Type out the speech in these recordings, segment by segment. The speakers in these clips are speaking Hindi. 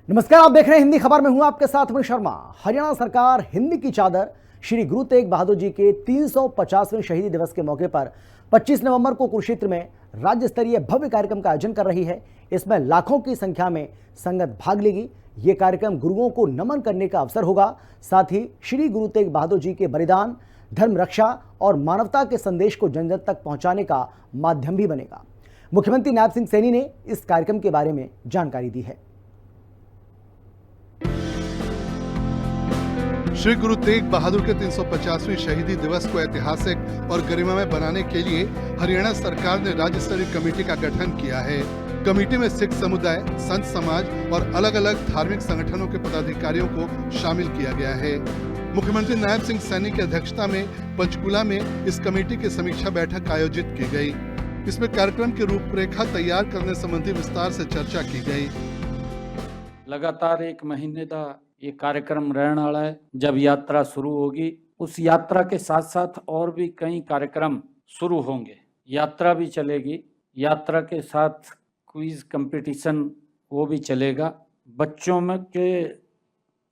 नमस्कार, आप देख रहे हैं हिंदी खबर में हूं आपके साथ अमित शर्मा। हरियाणा सरकार हिंदी की चादर श्री गुरु तेग बहादुर जी के 350वें शहीदी दिवस के मौके पर 25 नवंबर को कुरुक्षेत्र में राज्य स्तरीय भव्य कार्यक्रम का आयोजन कर रही है। इसमें लाखों की संख्या में संगत भाग लेगी। ये कार्यक्रम गुरुओं को नमन करने का अवसर होगा। साथ ही श्री गुरु तेग बहादुर जी के बलिदान, धर्म रक्षा और मानवता के संदेश को जन जन तक पहुंचाने का माध्यम भी बनेगा। मुख्यमंत्री नायब सिंह सैनी ने इस कार्यक्रम के बारे में जानकारी दी है। श्री गुरु तेग बहादुर के 350वें शहीदी दिवस को ऐतिहासिक और गरिमामय बनाने के लिए हरियाणा सरकार ने राज्य स्तरीय कमेटी का गठन किया है। कमेटी में सिख समुदाय, संत समाज और अलग अलग धार्मिक संगठनों के पदाधिकारियों को शामिल किया गया है। मुख्यमंत्री नायब सिंह सैनी की अध्यक्षता में पंचकुला में इस कमेटी की समीक्षा बैठक आयोजित की गई। इसमें कार्यक्रम की रूपरेखा तैयार करने संबंधी विस्तार से चर्चा की गई। लगातार एक महीने का ये कार्यक्रम रहने वाला है। जब यात्रा शुरू होगी, उस यात्रा के साथ साथ और भी कई कार्यक्रम शुरू होंगे। यात्रा भी चलेगी, यात्रा के साथ क्विज कंपटीशन वो भी चलेगा। बच्चों में के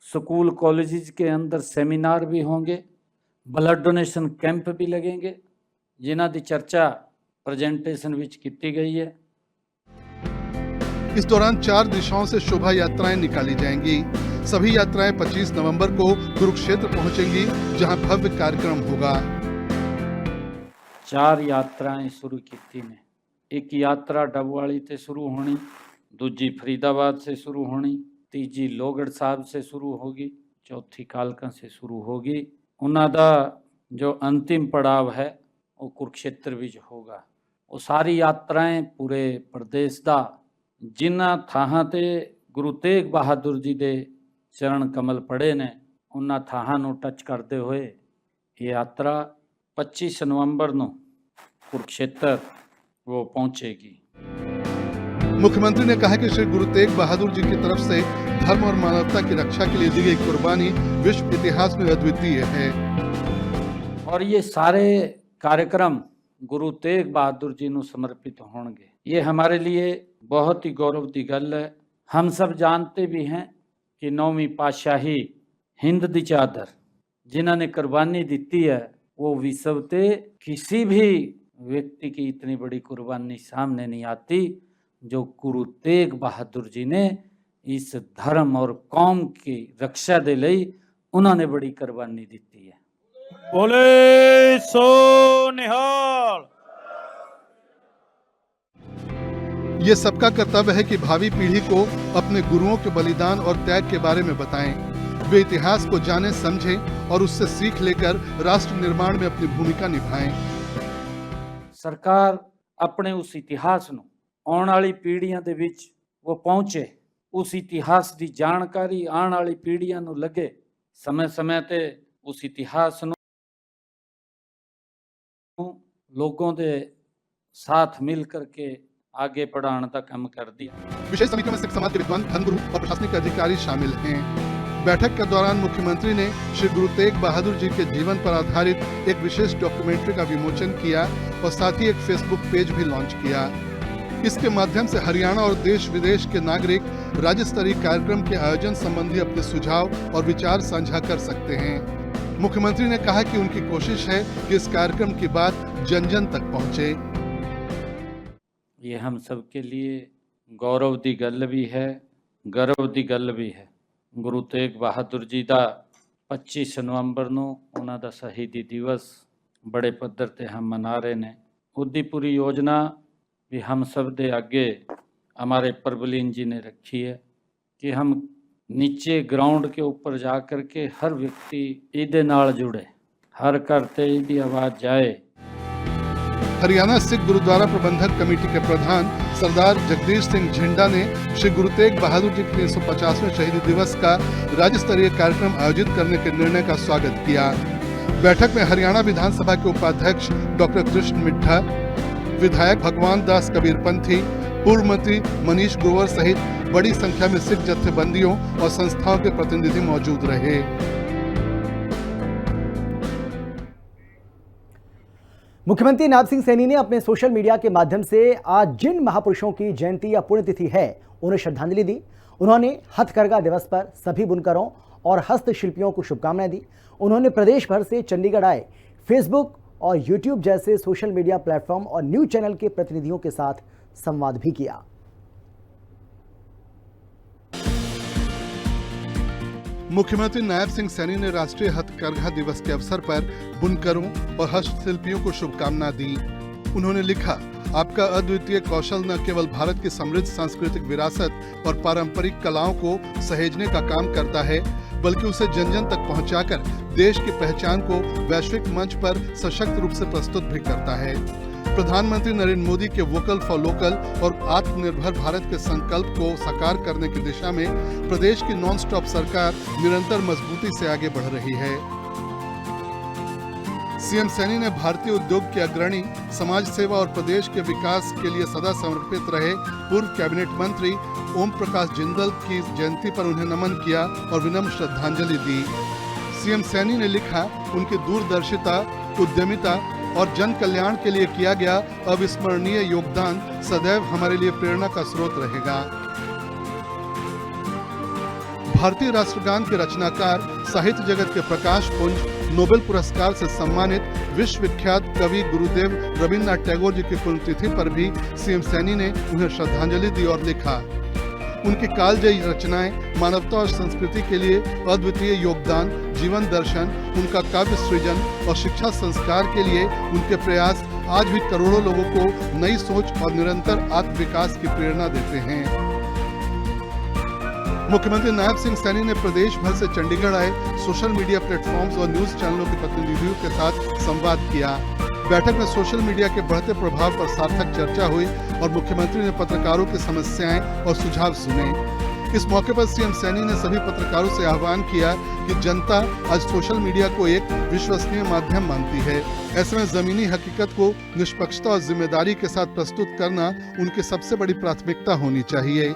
स्कूल कॉलेजेस के अंदर सेमिनार भी होंगे, ब्लड डोनेशन कैंप भी लगेंगे, जिन्हां दी चर्चा प्रेजेंटेशन विच की गई है। इस दौरान 4 दिशाओं से शोभा यात्राएं निकाली जाएंगी। सभी यात्राएं 25 नवंबर को कुरुक्षेत्र पहुंचेंगी, जहां भव्य कार्यक्रम होगा। 4 यात्राएं शुरू की ने। एक यात्रा डबवाली से शुरू होनी, दूजी फरीदाबाद से शुरू होनी, तीजी लोहगढ़ साहब से शुरू होगी, चौथी कालका से शुरू होगी। उन्हां दा जो अंतिम पड़ाव है वो कुरुक्षेत्र विच होगा। वो सारी यात्राएं पूरे प्रदेश दा जिन्हां थाहां ते गुरु तेग बहादुर जी दे चरण कमल पड़े ने, उन्हां थाहां नूं टच करते हुए ये यात्रा 25 नवंबर नूं कुरुक्षेत्र वो पहुंचेगी। मुख्यमंत्री ने कहा कि श्री गुरु तेग बहादुर जी की तरफ से धर्म और मानवता की रक्षा के लिए दी गई कुर्बानी विश्व इतिहास में अद्वितीय है। और ये सारे कार्यक्रम गुरु तेग बहादुर जी नूं समर्पित होंगे। ये हमारे लिए बहुत ही गौरव की गल है। हम सब जानते भी हैं कि 9वीं पातशाही हिंद दी चादर जिन्हों ने कुर्बानी दी है, वो विश्व ते किसी भी व्यक्ति की इतनी बड़ी कुर्बानी सामने नहीं आती जो गुरु तेग बहादुर जी ने इस धर्म और कौम की रक्षा दे लई उन्होंने बड़ी कुर्बानी दी है। बोले सो निहाल। ये सबका कर्तव्य है कि भावी पीढ़ी को अपने गुरुओं के बलिदान और त्याग के बारे में बताएं। वे इतिहास को जाने, समझें और उससे सीख लेकर राष्ट्र निर्माण में अपनी भूमिका निभाएं। सरकार अपने उस इतिहास नूं आने वाली पीढ़ियां दे विच वो पहुंचे, उस इतिहास की जानकारी आने वाली पीढ़ियां नूं लगे। समय समय ते उस इतिहास नूं लोगों के साथ मिल करके आगे बढ़ाने का काम कर दिया। विशेष समिति में सिख समाज के विद्वान, धर्मगुरु और प्रशासनिक अधिकारी शामिल हैं। बैठक के दौरान मुख्यमंत्री ने श्री गुरु तेग बहादुर जी के जीवन पर आधारित एक विशेष डॉक्यूमेंट्री का विमोचन किया और साथ ही एक फेसबुक पेज भी लॉन्च किया। इसके माध्यम से हरियाणा और देश विदेश के नागरिक राज्य स्तरीय कार्यक्रम के आयोजन संबंधी अपने सुझाव और विचार साझा कर सकते हैं। मुख्यमंत्री ने कहा कि उनकी कोशिश है कि इस कार्यक्रम की बात जन जन तक पहुंचे। ये हम सब के लिए गौरव की गल भी है, गर्व की गल भी है। गुरु तेग बहादुर जी का 25 नवंबर नूं उन्हां दा शहीदी दिवस बड़े पद्धर ते हम मना रहे हैं। उसकी पूरी योजना भी हम सब दे आगे हमारे प्रभुलीन जी ने रखी है कि हम नीचे ग्राउंड के ऊपर जा कर के हर व्यक्ति इहदे नाल जुड़े, हर घर ते इहदी आवाज़ जाए। हरियाणा सिख गुरुद्वारा प्रबंधक कमेटी के प्रधान सरदार जगदीश सिंह झिंडा ने श्री गुरु तेग बहादुर जी के 350वें शहीदी दिवस का राज्य स्तरीय कार्यक्रम आयोजित करने के निर्णय का स्वागत किया। बैठक में हरियाणा विधानसभा के उपाध्यक्ष डॉक्टर कृष्ण मिड्ढा, विधायक भगवान दास कबीरपंथी, पूर्व मंत्री मनीष ग्रोवर सहित बड़ी संख्या में सिख जत्थेबंदियों और संस्थाओं के प्रतिनिधि मौजूद रहे। मुख्यमंत्री नायब सिंह सैनी ने अपने सोशल मीडिया के माध्यम से आज जिन महापुरुषों की जयंती या पुण्यतिथि है उन्हें श्रद्धांजलि दी। उन्होंने हथकरघा दिवस पर सभी बुनकरों और हस्तशिल्पियों को शुभकामनाएं दी। उन्होंने प्रदेश भर से चंडीगढ़ आए फेसबुक और यूट्यूब जैसे सोशल मीडिया प्लेटफॉर्म और न्यूज चैनल के प्रतिनिधियों के साथ संवाद भी किया। मुख्यमंत्री नायब सिंह सैनी ने राष्ट्रीय हथकरघा दिवस के अवसर पर बुनकरों और हस्तशिल्पियों को शुभकामना दी। उन्होंने लिखा, आपका अद्वितीय कौशल न केवल भारत की समृद्ध सांस्कृतिक विरासत और पारंपरिक कलाओं को सहेजने का काम करता है, बल्कि उसे जन जन तक पहुंचाकर देश की पहचान को वैश्विक मंच पर सशक्त रूप से प्रस्तुत भी करता है। प्रधानमंत्री नरेंद्र मोदी के वोकल फॉर लोकल और आत्मनिर्भर भारत के संकल्प को साकार करने की दिशा में प्रदेश की नॉन स्टॉप सरकार निरंतर मजबूती से आगे बढ़ रही है। सीएम सैनी ने भारतीय उद्योग के अग्रणी, समाज सेवा और प्रदेश के विकास के लिए सदा समर्पित रहे पूर्व कैबिनेट मंत्री ओम प्रकाश जिंदल की जयंती पर उन्हें नमन किया और विनम्र श्रद्धांजलि दी। सीएम सैनी ने लिखा, उनकी दूरदर्शिता, उद्यमिता और जन कल्याण के लिए किया गया अविस्मरणीय योगदान सदैव हमारे लिए प्रेरणा का स्रोत रहेगा। भारतीय राष्ट्रगान के रचनाकार, साहित्य जगत के प्रकाश पुंज, नोबेल पुरस्कार से सम्मानित विश्व विख्यात कवि गुरुदेव रविन्द्रनाथ टैगोर जी की पुण्यतिथि पर भी सीएम सैनी ने उन्हें श्रद्धांजलि दी और लिखा, उनकी कालजयी रचनाएं मानवता और संस्कृति के लिए अद्वितीय योगदान, जीवन दर्शन, उनका काव्य सृजन और शिक्षा संस्कार के लिए उनके प्रयास आज भी करोड़ों लोगों को नई सोच और निरंतर आत्म विकास की प्रेरणा देते हैं। मुख्यमंत्री नायब सिंह सैनी ने प्रदेश भर से चंडीगढ़ आए सोशल मीडिया प्लेटफॉर्म्स और न्यूज चैनलों के प्रतिनिधियों के साथ संवाद किया। बैठक में सोशल मीडिया के बढ़ते प्रभाव पर सार्थक चर्चा हुई और मुख्यमंत्री ने पत्रकारों की समस्याएं और सुझाव सुने। इस मौके पर सीएम सैनी ने सभी पत्रकारों से आह्वान किया कि जनता आज सोशल मीडिया को एक विश्वसनीय माध्यम मानती है। ऐसे में जमीनी हकीकत को निष्पक्षता और जिम्मेदारी के साथ प्रस्तुत करना उनकी सबसे बड़ी प्राथमिकता होनी चाहिए।